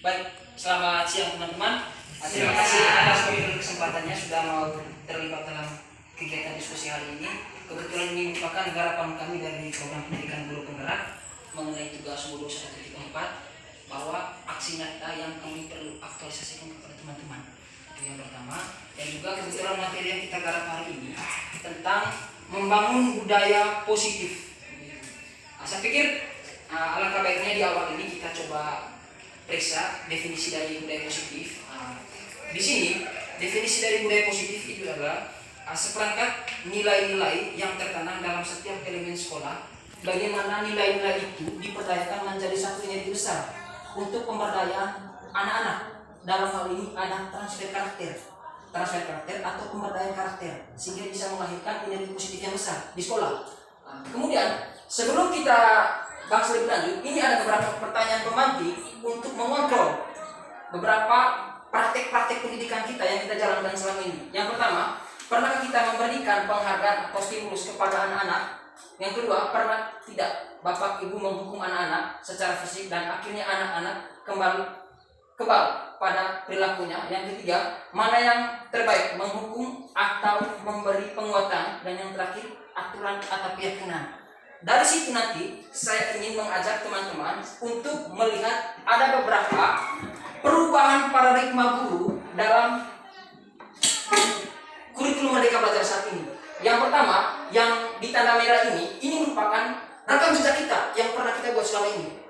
Baik, selamat siang teman-teman. Terima kasih atas kesempatannya sudah mau terlibat dalam kegiatan diskusi hari ini. Kebetulan ini merupakan garapan kami dari program pendidikan guru penggerak mengenai tugas bodoh 1.4 bahwa aksi nyata yang kami perlu aktualisasikan kepada teman-teman. Itu yang pertama. Dan juga kebetulan materi yang kita garap hari ini tentang membangun budaya positif. Saya pikir alangkah baiknya di awal ini kita coba periksa definisi dari budaya positif. Di sini definisi dari budaya positif itu adalah seperangkat nilai-nilai yang tertanam dalam setiap elemen sekolah. Bagaimana nilai-nilai itu diperdayakan menjadi satu energi besar untuk pemberdayaan anak-anak. Dalam hal ini ada transfer karakter atau pemberdayaan karakter sehingga bisa melahirkan energi positif yang besar di sekolah. Kemudian sebelum kita bahas lebih lanjut, ini ada beberapa pertanyaan pemantik untuk mengontrol beberapa praktek-praktek pendidikan kita yang kita jalankan selama ini. Yang pertama, pernahkah kita memberikan penghargaan atau stimulus kepada anak-anak? Yang kedua, pernah tidak Bapak Ibu menghukum anak-anak secara fisik dan akhirnya anak-anak kebal pada perilakunya? Yang ketiga, mana yang terbaik, menghukum atau memberi penguatan? Dan yang terakhir, aturan atau keyakinan. Dari situ nanti saya ingin mengajak teman-teman untuk melihat ada beberapa perubahan paradigma guru dalam kurikulum Merdeka Belajar saat ini. Yang pertama, yang di tanda merah ini merupakan rekam jejak kita yang pernah kita buat selama ini.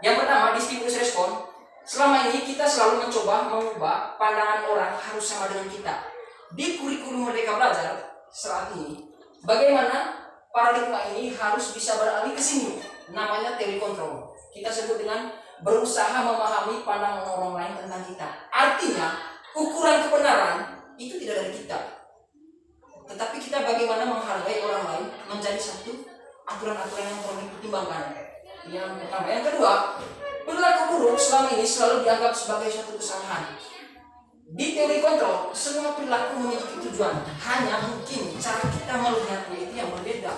Yang pertama, di stimulus respon, selama ini kita selalu mencoba mengubah pandangan orang harus sama dengan kita. Di kurikulum Merdeka Belajar saat ini, bagaimana paradigma ini harus bisa beralih ke sini, namanya teori kontrol. Kita sebut dengan berusaha memahami pandangan orang lain tentang kita. Artinya, ukuran kebenaran itu tidak dari kita, tetapi kita bagaimana menghargai orang lain menjadi satu aturan-aturan yang perlu dipertimbangkan. Yang pertama. Yang kedua, perilaku buruk selama ini selalu dianggap sebagai suatu kesalahan. Di teori kontrol, semua perilaku memiliki tujuan. Hanya mungkin cara kita melihatnya itu yang berbeda.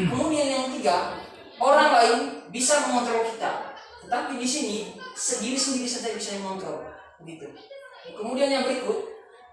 Kemudian yang ketiga, orang lain bisa mengontrol kita, tetapi di sini diri sendiri saja bisa mengontrol. Begitu. Kemudian yang berikut,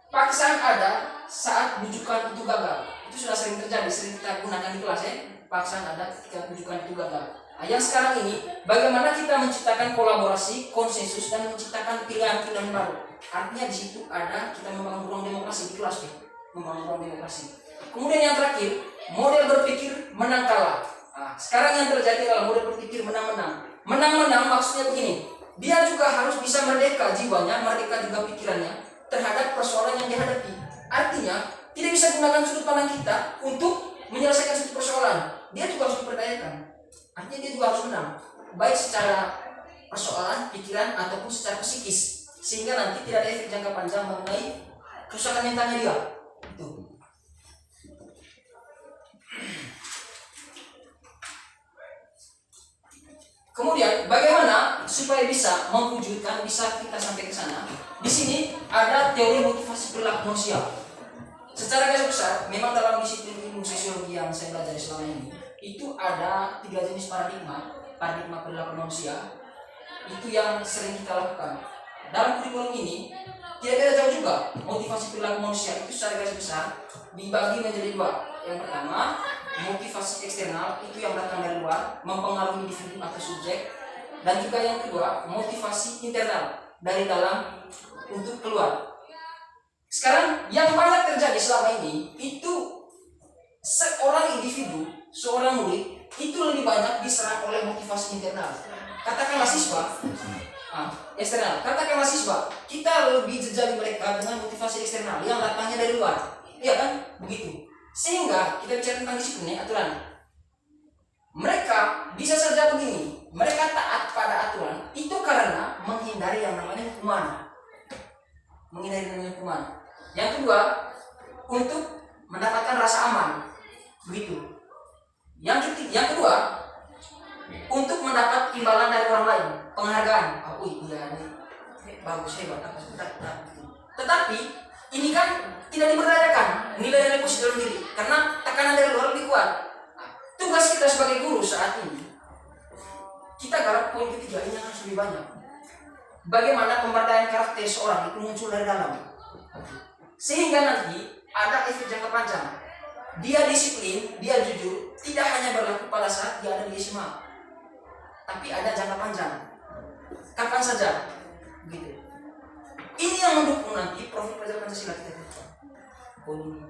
paksaan ada saat bujukan itu gagal. Itu sudah sering terjadi, sering kita gunakan di kelas ya. Paksaan ada ketika bujukan itu gagal. Nah, yang sekarang ini, bagaimana kita menciptakan kolaborasi, konsensus, dan menciptakan pilihan-pilihan baru. Artinya di situ ada kita membangun ruang demokrasi di kelas ya, membangun ruang demokrasi. Kemudian yang terakhir, model berpikir menang kalah. Nah, sekarang yang terjadi adalah model berpikir menang-menang. Menang-menang maksudnya begini, dia juga harus bisa merdeka jiwanya, merdeka juga pikirannya terhadap persoalan yang dihadapi. Artinya tidak bisa gunakan sudut pandang kita untuk menyelesaikan satu persoalan. Dia juga harus diperdayakan. Artinya dia juga harus menang, baik secara persoalan, pikiran, ataupun secara psikis, sehingga nanti tidak ada efek jangka panjang mengenai kerusakan mentalnya dia. Itu. Kemudian bagaimana supaya bisa mewujudkan, bisa kita sampai ke sana? Di sini ada teori motivasi perilaku manusia. Secara garis besar, memang dalam disiplin ilmu sosiologi yang saya belajar selama ini, itu ada 3 jenis paradigma perilaku manusia. Itu yang sering kita lakukan. Dalam kurikulum ini tidak beda jauh juga. Motivasi perilaku manusia itu secara garis besar dibagi menjadi 2. Yang pertama, motivasi eksternal, itu yang datang dari luar, mempengaruhi individu atau subjek. Dan juga yang kedua, motivasi internal, dari dalam untuk keluar. Sekarang yang banyak terjadi selama ini itu seorang individu, seorang murid itu lebih banyak diserang oleh motivasi internal. Katakanlah siswa, eksternal. Katakanlah siswa, kita lebih jejali mereka dengan motivasi eksternal yang datangnya dari luar. Iya kan? Begitu. Sehingga kita bicara tentang disiplin aturan. Mereka bisa saja begini, mereka taat pada aturan itu karena menghindari yang namanya hukuman. Yang kedua, untuk mendapatkan rasa aman. Begitu. Yang kedua, untuk mendapat imbalan dari orang lain, penghargaan. Iya ini bagus, hebat, tetapi ini kan tidak diberdayakan nilai-nilai positif dalam diri karena tekanan dari luar lebih kuat. Tugas kita sebagai guru saat ini, kita garap poin ketiga ini yang harus lebih banyak. bagaimana pemberdayaan karakter seorang itu muncul dari dalam. Sehingga nanti ada efek jangka panjang. Dia disiplin, dia jujur, tidak hanya berlaku pada saat dia ada di SMA, tapi ada jangka panjang. Kapan saja, gitu. Ini yang mendukung nanti profil pelajaran Pancasila kita ke depan. Poin ini.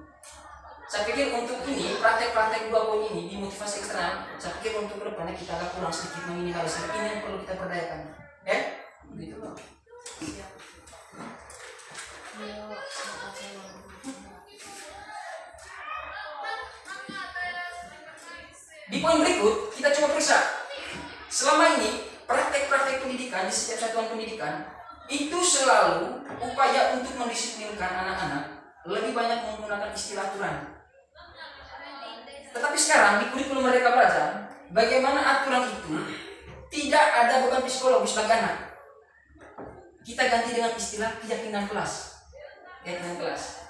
Saya pikir untuk ini, praktek-praktek 2 poin ini di motivasi eksternal, saya pikir untuk kedepannya kita agak kurang sedikit meminimalisir. Ini yang perlu kita perdayakan. Begitu loh. Di poin berikut, kita coba periksa. Selama ini, praktek-praktek pendidikan di setiap satuan pendidikan itu selalu upaya untuk mendisiplinkan anak-anak lebih banyak menggunakan istilah aturan. Tetapi sekarang di kurikulum Merdeka Belajar, bagaimana aturan itu tidak ada beban psikologis bagi anak. Kita ganti dengan istilah keyakinan kelas. Keyakinan kelas.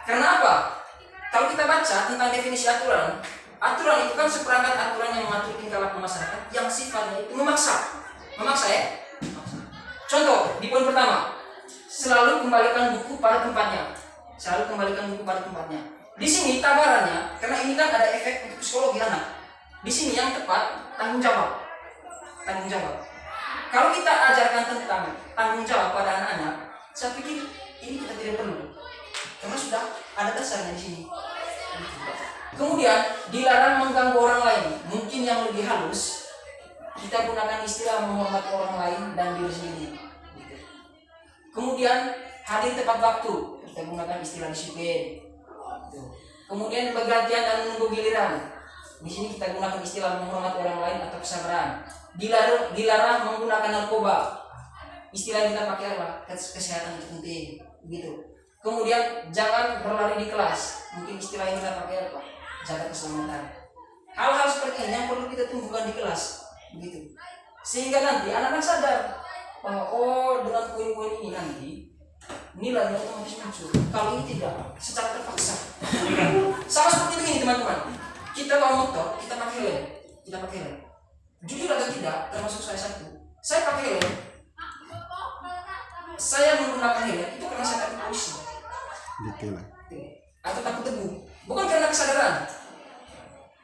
Karena apa? Kalau kita baca tentang definisi aturan, aturan itu kan seperangkat aturan yang mengatur tingkah laku masyarakat yang sifatnya itu memaksa. Memaksa ya? Contoh, di poin pertama, selalu kembalikan buku pada tempatnya. Selalu kembalikan buku pada tempatnya. Di sini tabarannya, karena ini kan ada efek untuk psikologi anak. Di sini yang tepat tanggung jawab. Tanggung jawab. Kalau kita ajarkan tentang tanggung jawab pada anak-anak, saya pikir ini kita tidak perlu, karena sudah ada dasarnya di sini. Kemudian dilarang mengganggu orang lain. Mungkin yang lebih halus, kita gunakan istilah menghormati orang lain dan diri sendiri. Kemudian hadir tepat waktu, kita gunakan istilah disiplin. Kemudian bergantian dan menunggu giliran. Di sini kita gunakan istilah menghormati orang lain atau kesabaran. Dilarang menggunakan narkoba. Istilah yang kita pakai adalah kesehatan itu penting, gitu. Kemudian jangan berlari di kelas. Mungkin istilah yang kita pakai apa? Jaga keselamatan. Hal-hal seperti ini yang perlu kita tumbuhkan di kelas, begitu. Sehingga nanti anak-anak sadar bahwa dengan poin-poin ini nanti nilainya otomatis muncul. Kalau ini tidak, secara terpaksa. Sama seperti begini teman-teman. Kita bawa motor, kita pakai helm. Kita pakai helm. Jujur atau tidak, termasuk saya satu. Saya pakai helm. Saya menggunakan helm itu karena saya takut polisi. Betul. Atau takut teguh. Bukan karena kesadaran.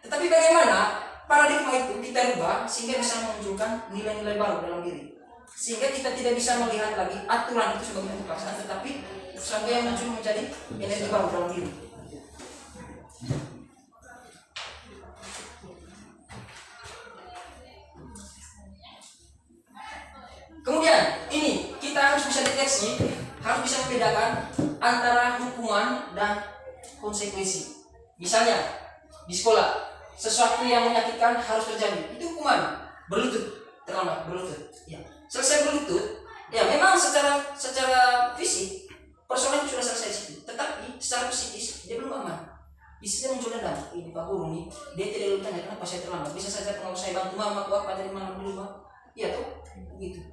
Tetapi bagaimana paradigma itu kita rubah sehingga bisa memunculkan nilai-nilai baru dalam diri. Sehingga kita tidak bisa melihat lagi aturan itu sebagai bentuk paksaan, tetapi sampai yang muncul menjadi energi baru dalam diri. Kemudian ini kita harus bisa deteksi, harus bisa membedakan antara hukuman dan konsekuensi. Misalnya di sekolah sesuatu yang menyakitkan harus terjadi, itu hukuman. Berlutut, terlambat berlutut. Ya. Selesai berlutut, ya memang secara fisik persoalan itu sudah selesai di situ. Tetapi secara psikis dia belum aman. Bisa muncul dendam. Ini Pak Guru nih, dia tidak lalu tanya kenapa saya terlambat. Bisa saja kalau saya bantu mama aku apa dari mana dulu Pak. Iya tuh, begitu.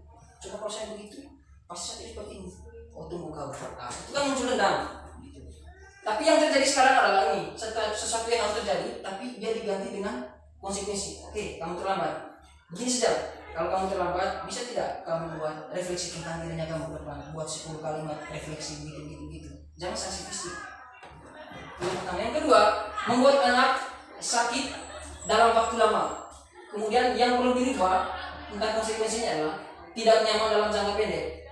Coba kalau saya begitu, pasti saya seperti ini. Oh tunggu kau. Nah, itu kan muncul dendam. Gitu. Tapi yang terjadi sekarang adalah ini, sesuatu yang harus terjadi, tapi dia diganti dengan konsekuensi. Oke, kamu terlambat. Begini saja, kalau kamu terlambat, bisa tidak kamu buat refleksi tentang dirinya kamu ke depan, buat 10 kalimat refleksi gitu. Jangan sanksi fisik. Yang pertama, yang kedua, membuat anak sakit dalam waktu lama. Kemudian yang perlu dirubah tentang konsekuensinya adalah tidak nyaman dalam jangka pendek.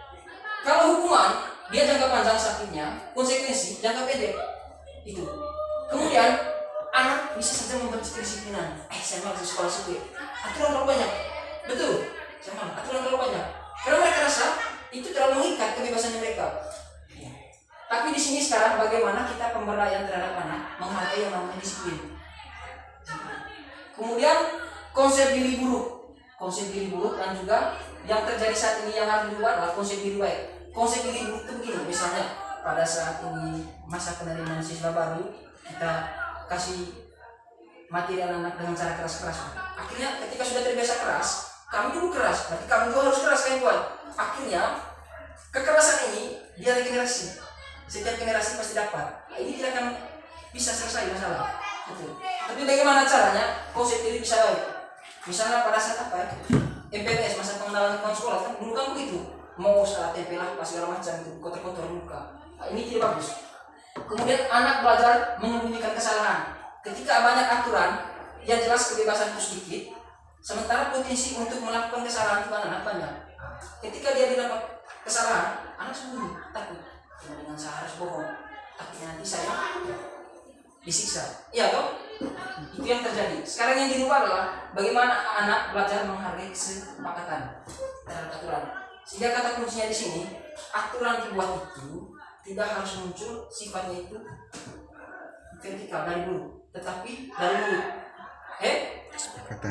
Kalau hukuman dia jangka panjang sakitnya, konsekuensi jangka pendek. Itu. Kemudian anak bisa saja membenci kedisiplinan. Saya malas sekolah sipil. Aturan terlalu banyak. Betul. Saya malas. Aturan terlalu banyak. Karena mereka rasa itu terlalu mengikat kebebasan mereka. Ya. Tapi di sini sekarang bagaimana kita pemberdayaan terhadap anak menghargai yang namanya disiplin. Kemudian konsep diri buruk dan juga yang terjadi saat ini yang harus diubah adalah konsep diri baik. Konsep diri buruk itu begini, misalnya pada saat ini masa penerimaan siswa baru, kita kasih materi anak-anak dengan cara keras-keras. Akhirnya ketika sudah terbiasa keras, kami dulu keras, berarti kami juga harus keras kan buat. Akhirnya kekerasan ini dia regenerasi. Setiap generasi pasti dapat. Nah, ini tidak akan bisa selesai masalah. Betul. Tapi bagaimana caranya konsep diri bisa baik? Misalnya pada saat apa ya? MPTS, masa pengenalan pengenalan lingkungan sekolah kan dulu kan begitu, mau salah tempel apa segala macam itu kotor-kotor muka. Nah, ini tidak bagus. Kemudian anak belajar menyembunyikan kesalahan. Ketika banyak aturan yang jelas kebebasan itu sedikit, sementara potensi untuk melakukan kesalahan itu anak banyak. Ketika dia didapat kesalahan, anak sembunyi, takut. Dengan saya harus bohong, takutnya nanti saya disiksa. Iya toh? Itu yang terjadi. Sekarang yang dirubah adalah bagaimana anak belajar menghargai kesepakatan terhadap aturan. Sehingga kata kuncinya di sini, aturan dibuat itu tidak harus muncul sifatnya itu vertikal dari guru, tetapi dari murid.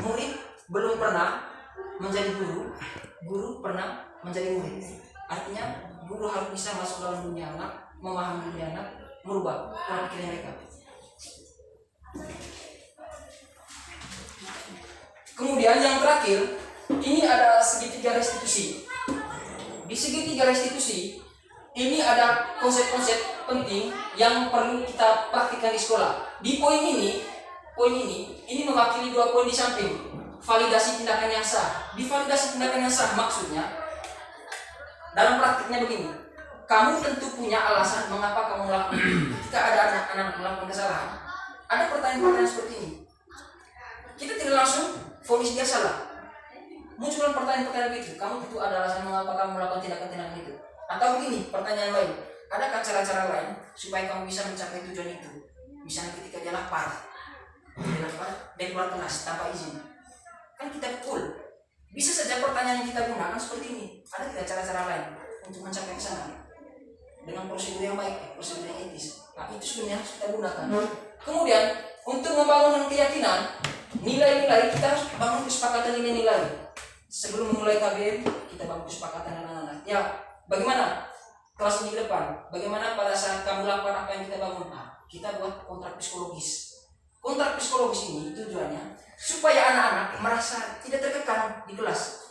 Murid belum pernah menjadi guru, guru pernah menjadi murid. Artinya guru harus bisa masuk dalam dunia anak, memahami dunia anak, merubah pola pikir mereka. Kemudian yang terakhir, ini ada segitiga restitusi. Di segitiga restitusi ini ada konsep-konsep penting yang perlu kita praktikkan di sekolah. Di poin ini mewakili 2 poin di samping. Validasi tindakan yang sah. Di validasi tindakan yang sah maksudnya dalam praktiknya begini. Kamu tentu punya alasan mengapa kamu melakukan. Ketika ada anak-anak melakukan kesalahan, ada pertanyaan-pertanyaan seperti ini. Kita tidak langsung vonis dia salah. Munculkan pertanyaan-pertanyaan begitu. Kamu tentu ada alasan mengapa kamu melakukan tindakan-tindakan itu. Atau begini, pertanyaan lain. Adakah cara-cara lain supaya kamu bisa mencapai tujuan itu? Misalnya ketika dia lapar, dia keluar kelas tanpa izin. Kan kita pukul. Bisa saja pertanyaan yang kita gunakan seperti ini. Ada tidak cara-cara lain untuk mencapai ke sana? Dengan prosedur yang baik, prosedur yang etis. Nah, itu sebenarnya harus kita gunakan. Kemudian, untuk membangun keyakinan, nilai-nilai, kita harus bangun kesepakatan nilai-nilai. Sebelum memulai KBM, kita bangun kesepakatan anak-anak. Ya, bagaimana kelas ini ke depan? Bagaimana pada saat kamu lakukan apa yang kita bangun? Nah, kita buat kontrak psikologis. Kontrak psikologis ini tujuannya supaya anak-anak merasa tidak terkekang di kelas.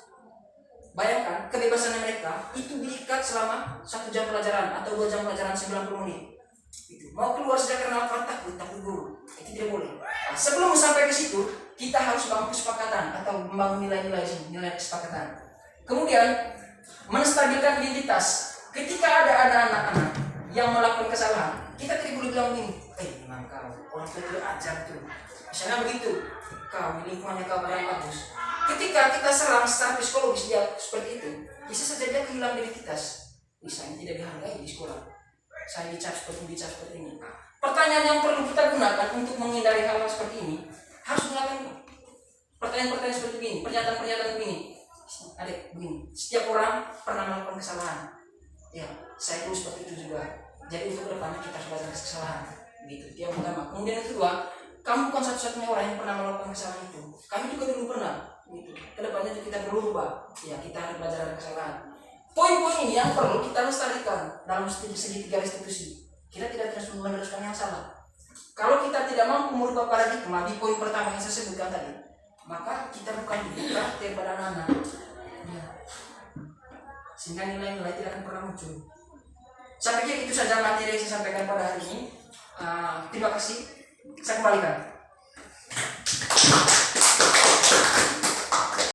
Bayangkan kebebasan mereka itu diikat selama 1 jam pelajaran atau 2 jam pelajaran 90 menit. Itu. Mau keluar saja karena lapar takut guru. Itu tidak boleh. Nah, sebelum sampai ke situ, kita harus bangun kesepakatan atau membangun nilai-nilai nilai kesepakatan. Kemudian menstabilkan identitas. Ketika ada anak-anak yang melakukan kesalahan, kita tidak boleh bilang begini, memang kau orang tua tidak ajar tuh. Misalnya begitu, kau lingkungannya kau barang bagus. Ketika kita serang secara psikologis dia seperti itu, bisa saja dia kehilangan identitas. Misalnya tidak dihargai di sekolah. Saya dicap seperti ini. Pertanyaan yang perlu kita gunakan untuk menghindari hal-hal seperti ini, harus melakukan pertanyaan-pertanyaan seperti ini, pernyataan-pernyataan begini. Adik, begini, setiap orang pernah melakukan kesalahan. Ya, saya pun seperti itu juga. Jadi untuk kedepannya kita harus belajar kesalahan. Gitu. Itu yang pertama. Kemudian yang kedua, kamu bukan satu-satunya orang yang pernah melakukan kesalahan itu. Kami juga dulu pernah. Gitu. Kedepannya kita perlu berubah. Ya, kita harus belajar dari kesalahan. Poin-poin ini yang perlu kita lestarikan dalam segitiga restitusi. Kita tidak terus meneruskan yang salah. Kalau kita tidak mampu merubah paradigma di poin pertama yang saya sebutkan tadi, maka kita bukan dibuka kepada anak-anak. Ya. Sehingga nilai-nilai tidak akan pernah muncul. Saya pikir itu saja materi yang saya sampaikan pada hari ini. Terima kasih. Saya kembalikan.